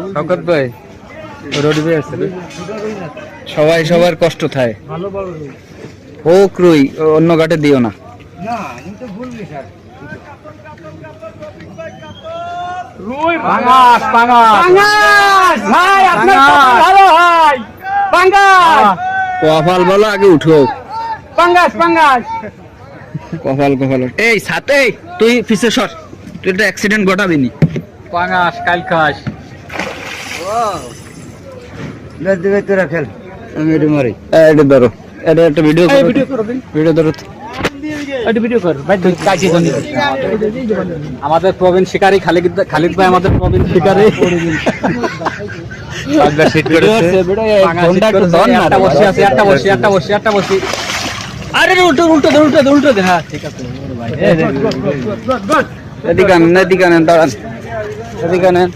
শওকত ভাই রোডি ভাই আছে সবাই সবার কষ্ট থাকে হোক রুই অন্য ঘাটে দিও না রুই পাঙ্গাস পাঙ্গাস ভাই আপনার ভালো ভাই পাঙ্গাস কপাল বলো আগে উঠো পাঙ্গাস পাঙ্গাস কপাল কপাল এই সাথে তুই পিছে সর তুই একটা অ্যাক্সিডেন্ট ঘটাবি নি পাঙ্গাস কাল খাস দিবে তোরা খেল আমি এটা মারি এটা ধরো এটা একটা ভিডিও করো ভিডিও ধরো একটা ভিডিও কর ভাই তুই কাজে জানি আমাদের প্রবীণ শিকারী খালিদ ভাই আমাদের প্রবীণ শিকারী পাগলা সেট করেছে একটা বসে আছে একটা বসে আরে উল্টো দে হ্যাঁ ঠিক আছে ভাই এদিকে আনেন দাঁড়ান এদিকে আনেন